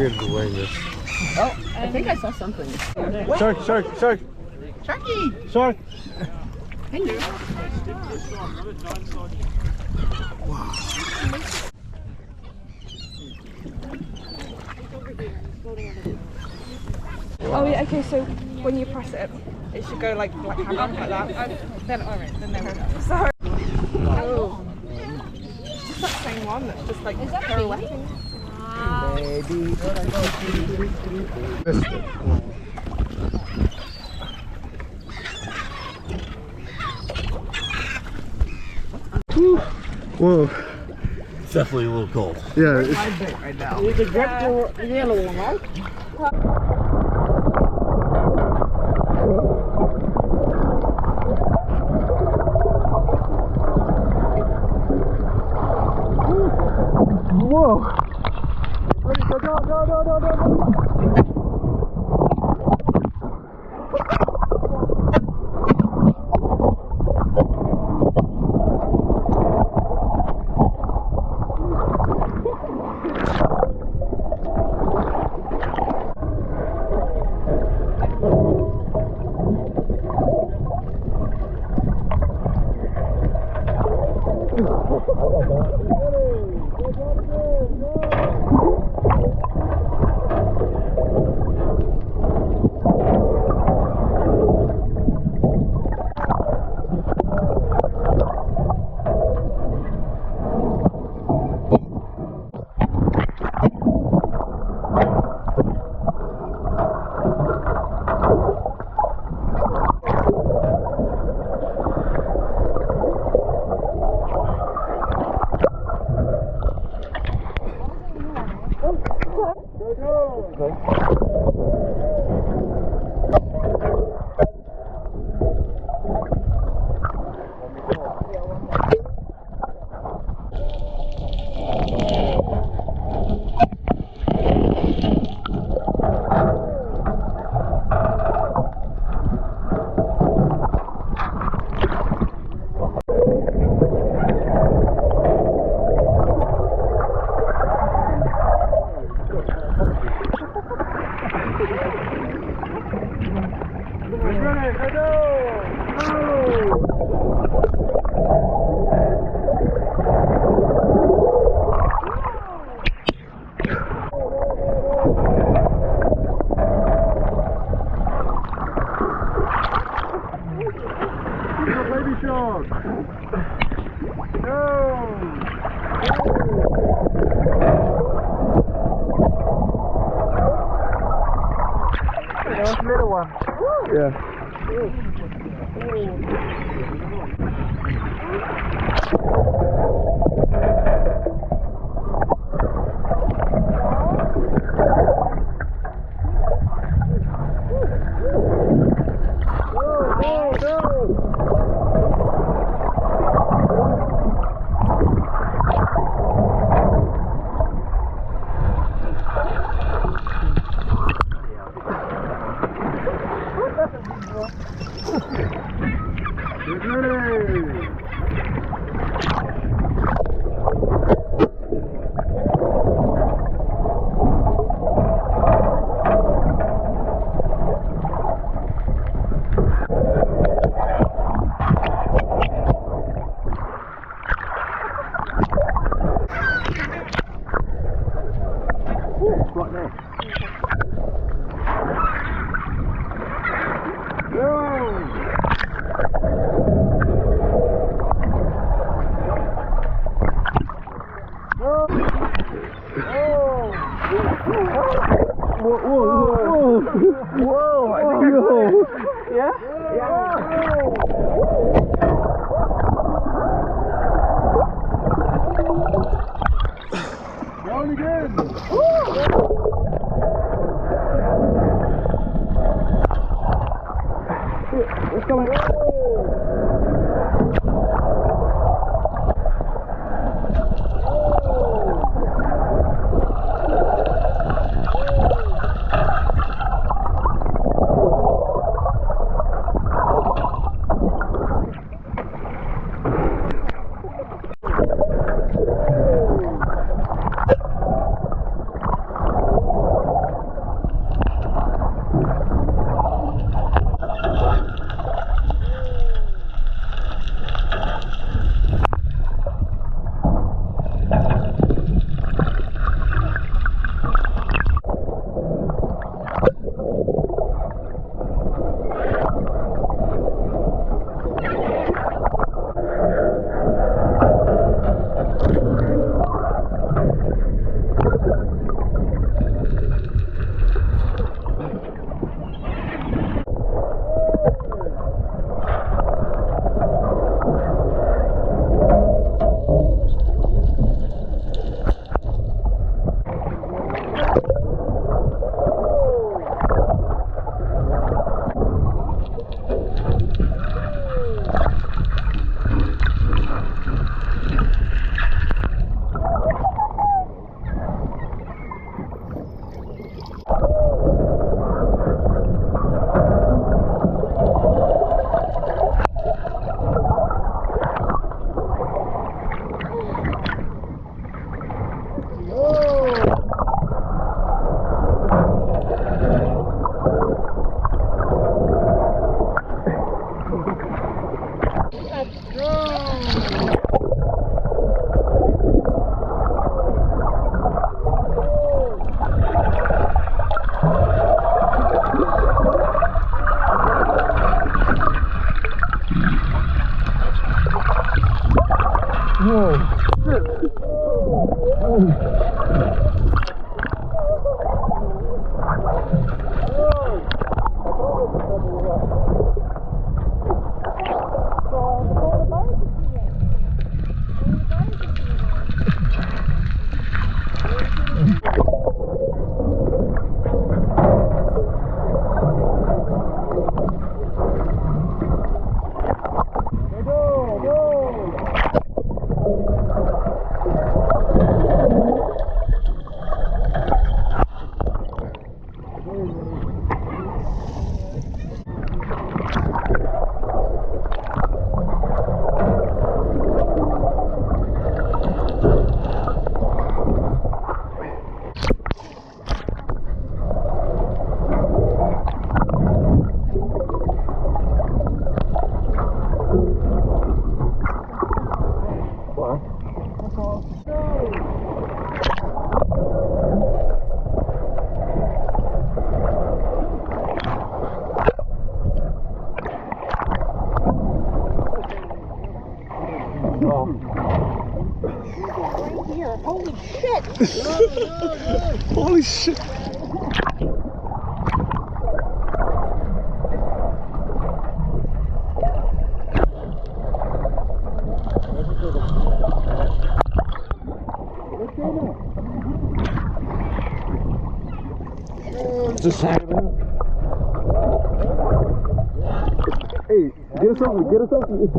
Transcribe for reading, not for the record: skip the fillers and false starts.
weird wearing this. Oh, I think I saw something. Shark, shark, shark. Sharky! Shark. Hello. Wow. Oh yeah, okay, so when you press it, it should go like hang up like that. Then alright, then there we go. Sorry. Oh. It's just that same one that's just like pirouetting. Baby. Whoa. It's definitely a little cold. Yeah. It's my bit right now. You could get the yellow one, right? Whoa. Ready, go, go, go, go, go, go. Yeah. Whoa, I think I got it. Yeah? Yeah. Down again. What's going on? Holy shit! Holy shit! Just happening. Hey, get us something, get us something.